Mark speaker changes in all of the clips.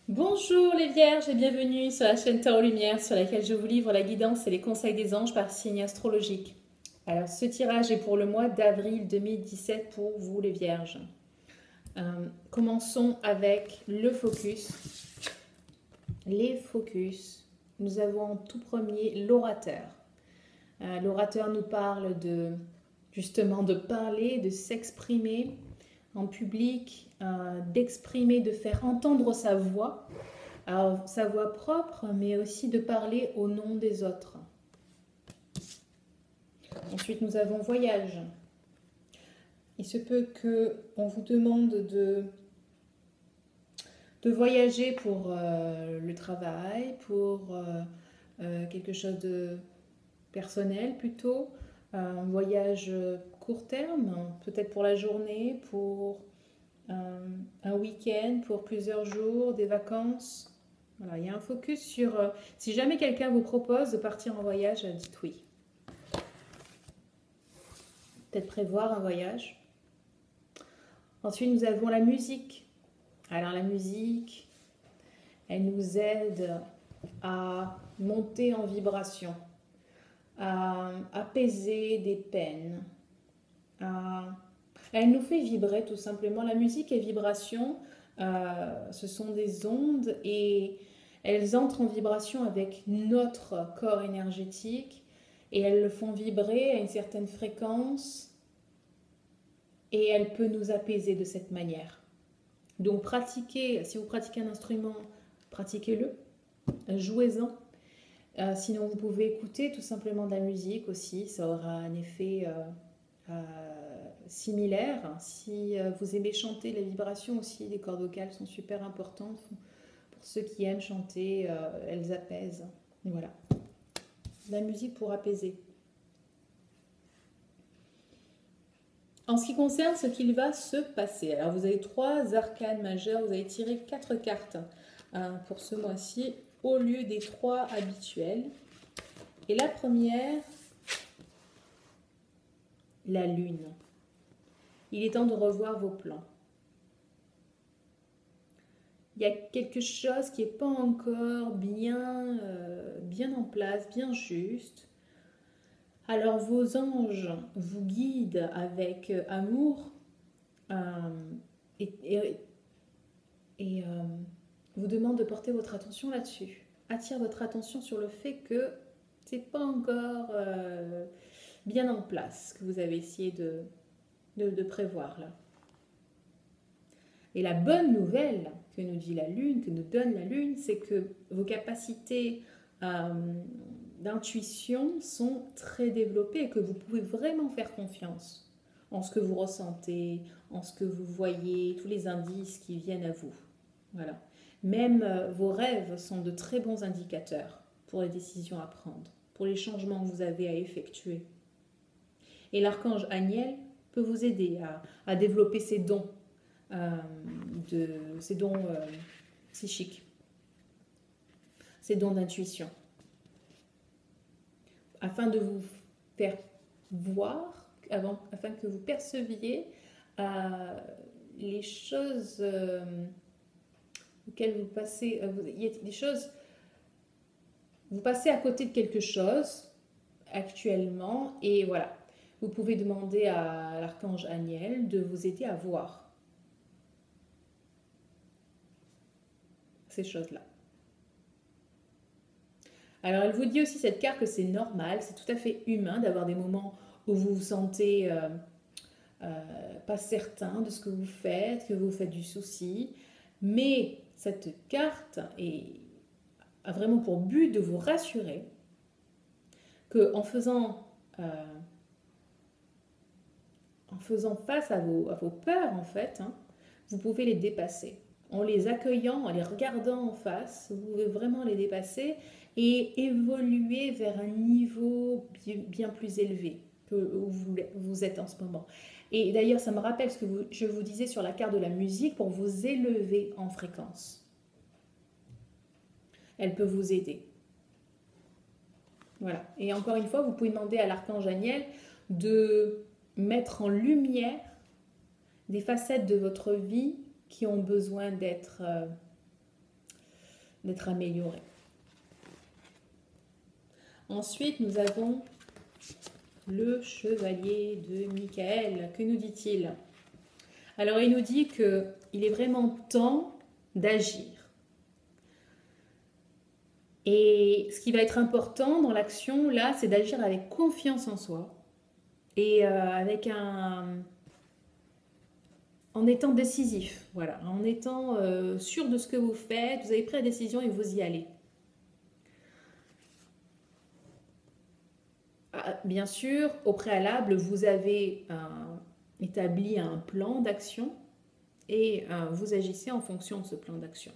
Speaker 1: Bonjour les vierges et bienvenue sur la chaîne Tarot Lumière sur laquelle je vous livre la guidance et les conseils des anges par signe astrologique. Alors ce tirage est pour le mois d'avril 2017 pour vous les vierges. Commençons avec le focus. Les focus. Nous avons en tout premier l'orateur. L'orateur nous parle justement de parler, de s'exprimer en public, d'exprimer, de faire entendre sa voix. Alors, sa voix propre, mais aussi de parler au nom des autres. Ensuite, nous avons voyage. Il se peut qu'on vous demande de voyager pour le travail, pour quelque chose de personnel plutôt, un voyage court terme, peut-être pour la journée, pour un week-end, pour plusieurs jours, des vacances. Voilà, il y a un focus sur si jamais quelqu'un vous propose de partir en voyage, dites oui. Peut-être prévoir un voyage. Ensuite, nous avons la musique. Alors la musique, elle nous aide à monter en vibration, à apaiser des peines. Elle nous fait vibrer tout simplement. La musique et vibration, ce sont des ondes et elles entrent en vibration avec notre corps énergétique et elles le font vibrer à une certaine fréquence et elle peut nous apaiser de cette manière. Donc pratiquez, si vous pratiquez un instrument, pratiquez-le, jouez-en. Sinon vous pouvez écouter tout simplement de la musique aussi, ça aura un effet similaire. Si vous aimez chanter, les vibrations aussi des cordes vocales sont super importantes. Pour ceux qui aiment chanter, elles apaisent. Voilà. La musique pour apaiser. En ce qui concerne ce qu'il va se passer, alors vous avez 3 arcanes majeures, vous avez tiré 4 cartes pour ce mois-ci au lieu des 3 habituels. Et la première, la lune. Il est temps de revoir vos plans. Il y a quelque chose qui n'est pas encore bien en place, bien juste. Alors vos anges vous guident avec amour et vous demandent de porter votre attention là-dessus. Attire votre attention sur le fait que c'est pas encore bien en place, que vous avez essayé de prévoir là. Et la bonne nouvelle que nous dit la Lune, que nous donne la Lune, c'est que vos capacités d'intuition sont très développées et que vous pouvez vraiment faire confiance en ce que vous ressentez, en ce que vous voyez, tous les indices qui viennent à vous. Voilà. Même vos rêves sont de très bons indicateurs pour les décisions à prendre, pour les changements que vous avez à effectuer. Et l'archange Aniel peut vous aider à développer ces dons, psychiques, ces dons d'intuition, afin de vous faire voir, afin que vous perceviez les choses auxquelles vous passez. Il y a des choses, vous passez à côté de quelque chose actuellement, et voilà. Vous pouvez demander à l'archange Aniel de vous aider à voir ces choses-là. Alors elle vous dit aussi cette carte que c'est normal, c'est tout à fait humain d'avoir des moments où vous vous sentez pas certain de ce que vous faites, que vous faites du souci, mais cette carte a vraiment pour but de vous rassurer qu'en faisant face à vos peurs en fait, vous pouvez les dépasser. En les accueillant, en les regardant en face, vous pouvez vraiment les dépasser et évoluer vers un niveau bien plus élevé que où vous êtes en ce moment. Et d'ailleurs, ça me rappelle ce que je vous disais sur la carte de la musique pour vous élever en fréquence. Elle peut vous aider. Voilà. Et encore une fois, vous pouvez demander à l'archange Aniel de mettre en lumière des facettes de votre vie qui ont besoin d'être d'être amélioré. Ensuite, nous avons le chevalier de Michael. Que nous dit-il? Alors, il nous dit qu'il est vraiment temps d'agir. Et ce qui va être important dans l'action, là, c'est d'agir avec confiance en soi et en étant décisif, voilà, en étant sûr de ce que vous faites, vous avez pris la décision et vous y allez. Bien sûr, au préalable, vous avez établi un plan d'action et vous agissez en fonction de ce plan d'action.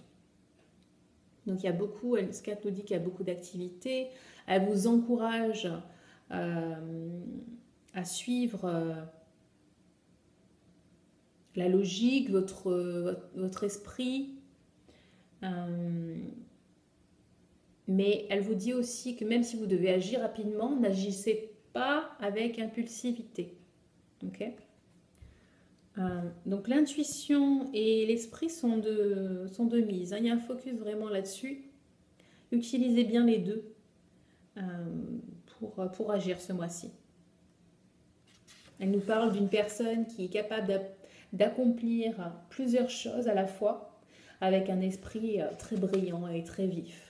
Speaker 1: Donc il y a beaucoup, ce qu'elle nous dit qu'il y a beaucoup d'activités, elle vous encourage à suivre la logique, votre esprit, mais elle vous dit aussi que même si vous devez agir rapidement, n'agissez pas avec impulsivité. Ok? Donc l'intuition et l'esprit sont de mise. Il y a un focus vraiment là-dessus. Utilisez bien les deux pour agir ce mois-ci. Elle nous parle d'une personne qui est capable d'accomplir plusieurs choses à la fois avec un esprit très brillant et très vif.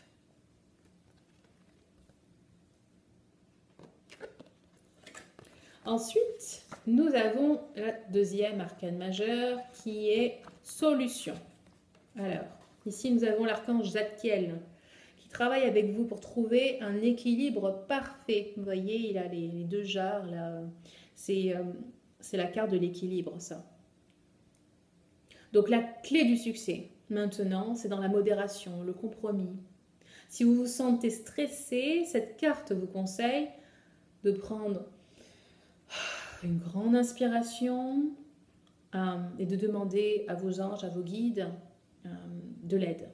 Speaker 1: Ensuite, nous avons la deuxième arcane majeure qui est solution. Alors, ici nous avons l'archange Zadkiel qui travaille avec vous pour trouver un équilibre parfait. Vous voyez, il a les deux jarres là. C'est la carte de l'équilibre, ça. Donc la clé du succès, maintenant, c'est dans la modération, le compromis. Si vous vous sentez stressé, cette carte vous conseille de prendre une grande inspiration et de demander à vos anges, à vos guides de l'aide.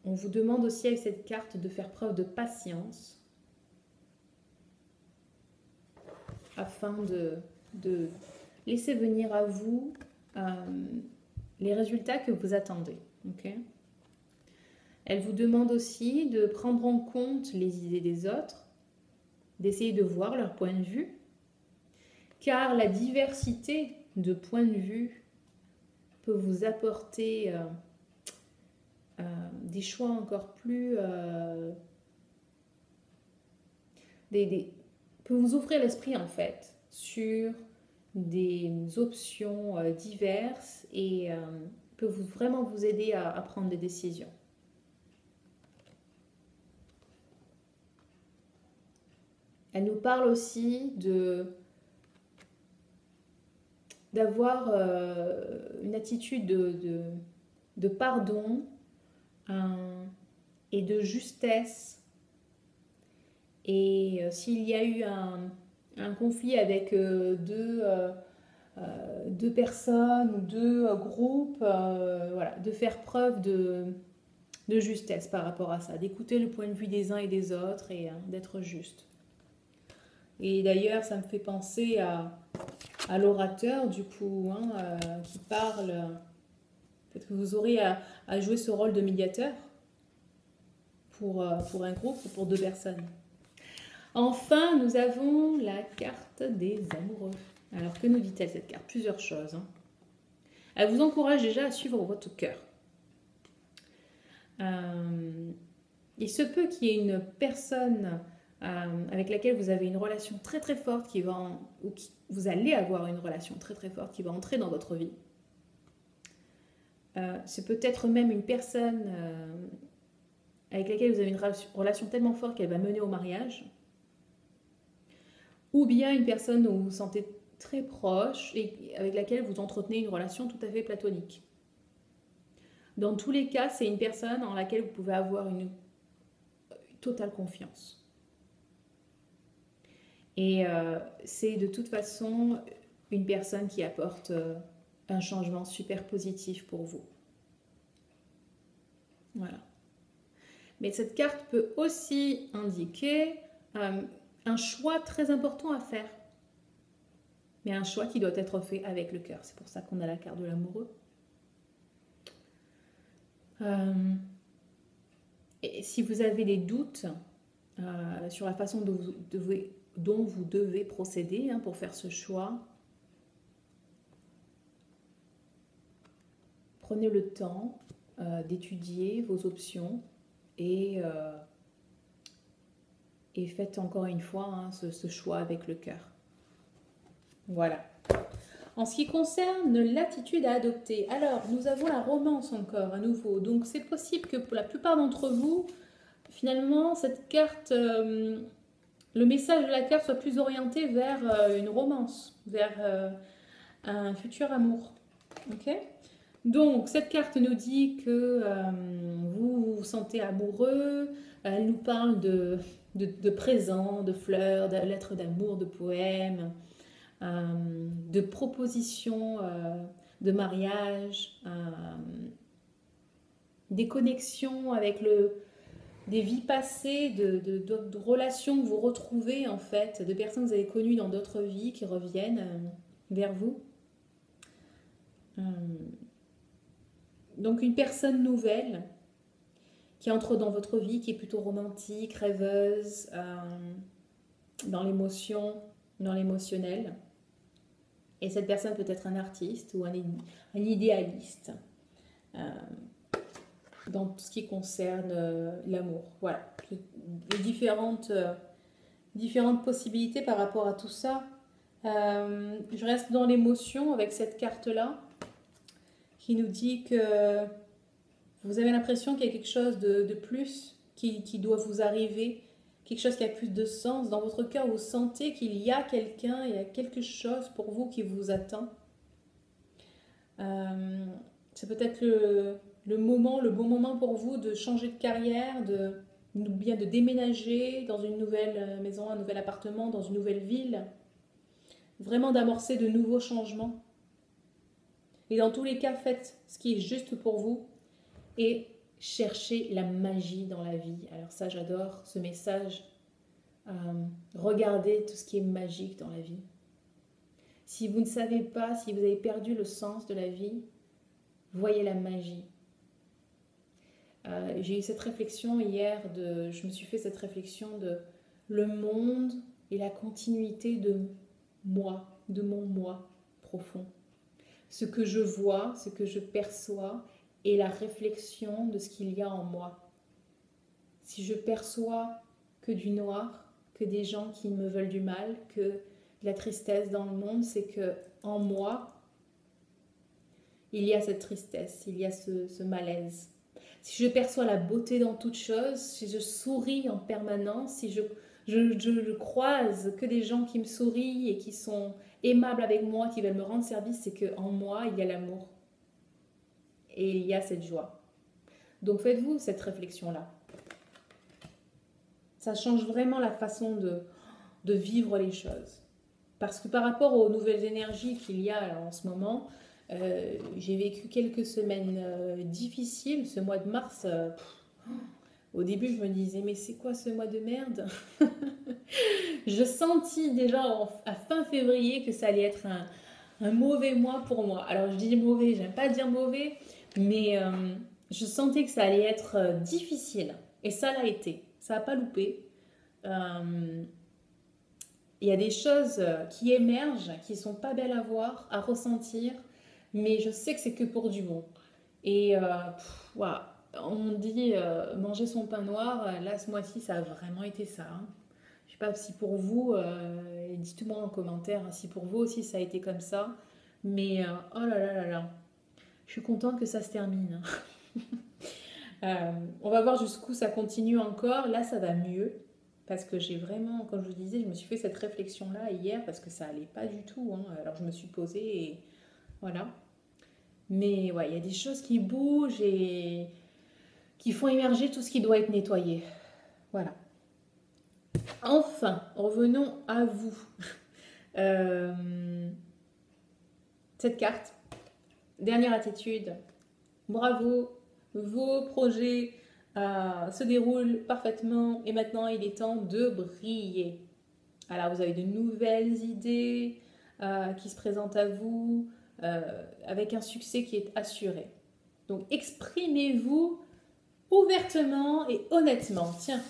Speaker 1: On vous demande aussi avec cette carte de faire preuve de patience afin de laisser venir à vous les résultats que vous attendez. Okay? Elle vous demande aussi de prendre en compte les idées des autres, d'essayer de voir leur point de vue, car la diversité de points de vue peut vous apporter des choix encore plus... peut vous ouvrir l'esprit en fait sur des options diverses et peut vraiment vous aider à prendre des décisions. Elle nous parle aussi d'avoir une attitude de pardon et de justesse. Et s'il y a eu un conflit avec deux personnes ou deux groupes, voilà, de faire preuve de justesse par rapport à ça, d'écouter le point de vue des uns et des autres et d'être juste. Et d'ailleurs, ça me fait penser à l'orateur, du coup, qui parle. Peut-être que vous aurez à jouer ce rôle de médiateur pour un groupe ou pour deux personnes. Enfin, nous avons la carte des amoureux. Alors, que nous dit-elle cette carte? Plusieurs choses. Elle vous encourage déjà à suivre votre cœur. Il se peut qu'il y ait une personne avec laquelle vous avez une relation très très forte vous allez avoir une relation très très forte qui va entrer dans votre vie. C'est peut-être même une personne avec laquelle vous avez une relation tellement forte qu'elle va mener au mariage. Ou bien une personne dont vous vous sentez très proche et avec laquelle vous entretenez une relation tout à fait platonique. Dans tous les cas, c'est une personne en laquelle vous pouvez avoir une totale confiance. Et c'est de toute façon une personne qui apporte un changement super positif pour vous. Voilà. Mais cette carte peut aussi indiquer un choix très important à faire. mais un choix qui doit être fait avec le cœur. C'est pour ça qu'on a la carte de l'amoureux. Et si vous avez des doutes sur la façon dont vous devez procéder pour faire ce choix, prenez le temps d'étudier vos options et faites encore une fois ce choix avec le cœur. Voilà. En ce qui concerne l'attitude à adopter, alors nous avons la romance encore à nouveau. Donc c'est possible que pour la plupart d'entre vous, finalement, cette carte, le message de la carte soit plus orienté vers une romance, vers un futur amour. Ok ? Donc cette carte nous dit que vous vous sentez amoureux. Elle nous parle de présents, de fleurs, de lettres d'amour, de poèmes. De propositions de mariage, des connexions avec des vies passées, de relations que vous retrouvez en fait, de personnes que vous avez connues dans d'autres vies qui reviennent vers vous. Donc une personne nouvelle qui entre dans votre vie, qui est plutôt romantique, rêveuse, dans l'émotion, dans l'émotionnel. Et cette personne peut être un artiste ou un idéaliste dans tout ce qui concerne l'amour. Voilà, les différentes possibilités par rapport à tout ça. Je reste dans l'émotion avec cette carte-là qui nous dit que vous avez l'impression qu'il y a quelque chose de plus qui doit vous arriver, quelque chose qui a plus de sens. Dans votre cœur, vous sentez qu'il y a quelqu'un, il y a quelque chose pour vous qui vous attend. C'est peut-être le bon moment pour vous de changer de carrière, bien de déménager dans une nouvelle maison, un nouvel appartement, dans une nouvelle ville. Vraiment d'amorcer de nouveaux changements. Et dans tous les cas, faites ce qui est juste pour vous et cherchez la magie dans la vie. Alors ça, j'adore ce message. Regardez tout ce qui est magique dans la vie. Si vous ne savez pas, si vous avez perdu le sens de la vie, voyez la magie. J'ai eu cette réflexion hier, je me suis fait cette réflexion de le monde et la continuité de moi, de mon moi profond. Ce que je vois, ce que je perçois et la réflexion de ce qu'il y a en moi. Si je perçois que du noir, que des gens qui me veulent du mal, que de la tristesse dans le monde, c'est que en moi, il y a cette tristesse, il y a ce malaise. Si je perçois la beauté dans toute chose, si je souris en permanence, si je croise que des gens qui me sourient et qui sont aimables avec moi, qui veulent me rendre service, c'est qu'en moi, il y a l'amour. Et il y a cette joie. Donc faites-vous cette réflexion-là. Ça change vraiment la façon de vivre les choses. Parce que par rapport aux nouvelles énergies qu'il y a en ce moment, j'ai vécu quelques semaines difficiles. Ce mois de mars, au début je me disais mais c'est quoi ce mois de merde. Je sentis déjà à fin février que ça allait être un mauvais mois pour moi. Alors je dis mauvais, j'aime pas dire mauvais, mais je sentais que ça allait être difficile. Et ça l'a été. Ça n'a pas loupé. Il y a des choses qui émergent, qui sont pas belles à voir, à ressentir, mais je sais que c'est que pour du bon. Et voilà. On dit manger son pain noir, là ce mois-ci ça a vraiment été ça. Je sais pas si pour vous, dites-moi en commentaire si pour vous aussi ça a été comme ça. Mais oh là là là là, je suis contente que ça se termine. On va voir jusqu'où ça continue encore. Là ça va mieux. Parce que j'ai vraiment, comme je vous disais, je me suis fait cette réflexion-là hier parce que ça allait pas du tout. Alors je me suis posée et voilà. Mais ouais, il y a des choses qui bougent et qui font émerger tout ce qui doit être nettoyé. Voilà. Enfin, revenons à vous. Cette carte, dernière attitude. Bravo, vos projets se déroulent parfaitement et maintenant il est temps de briller. Alors vous avez de nouvelles idées, qui se présente à vous avec un succès qui est assuré. Donc exprimez-vous ouvertement et honnêtement. Tiens,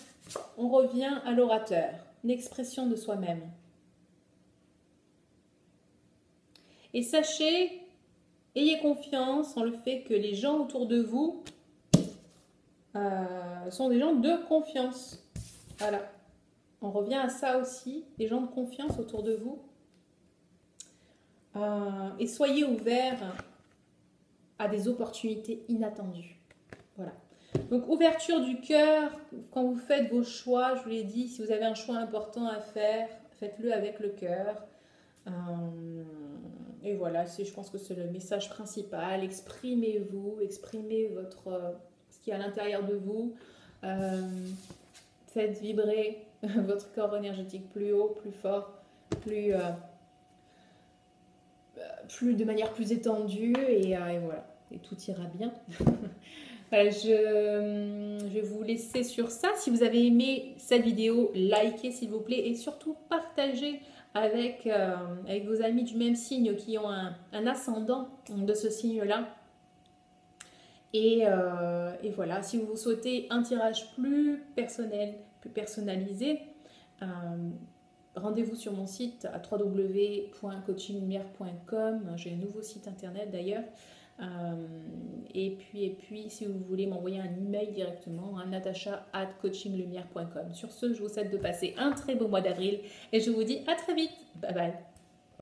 Speaker 1: on revient à l'orateur, l'expression de soi-même. Et sachez, ayez confiance en le fait que les gens autour de vous sont des gens de confiance. Voilà. On revient à ça aussi, des gens de confiance autour de vous. Et soyez ouverts à des opportunités inattendues. Voilà. Donc, ouverture du cœur, quand vous faites vos choix, je vous l'ai dit, si vous avez un choix important à faire, faites-le avec le cœur. Et voilà, je pense que c'est le message principal. Exprimez-vous, exprimez ce qui est à l'intérieur de vous. Faites vibrer votre corps énergétique plus haut, plus fort, plus de manière plus étendue et voilà, et tout ira bien. Voilà, je vais vous laisser sur ça. Si vous avez aimé cette vidéo, likez s'il vous plaît et surtout partagez avec vos amis du même signe qui ont un ascendant de ce signe-là. Et voilà, si vous souhaitez un tirage plus personnel, plus personnalisé, rendez-vous sur mon site à www.coachinglumière.com. J'ai un nouveau site internet d'ailleurs. Et puis, si vous voulez m'envoyer un email directement, natasha@coachinglumière.com. Sur ce, je vous souhaite de passer un très beau mois d'avril et je vous dis à très vite. Bye bye.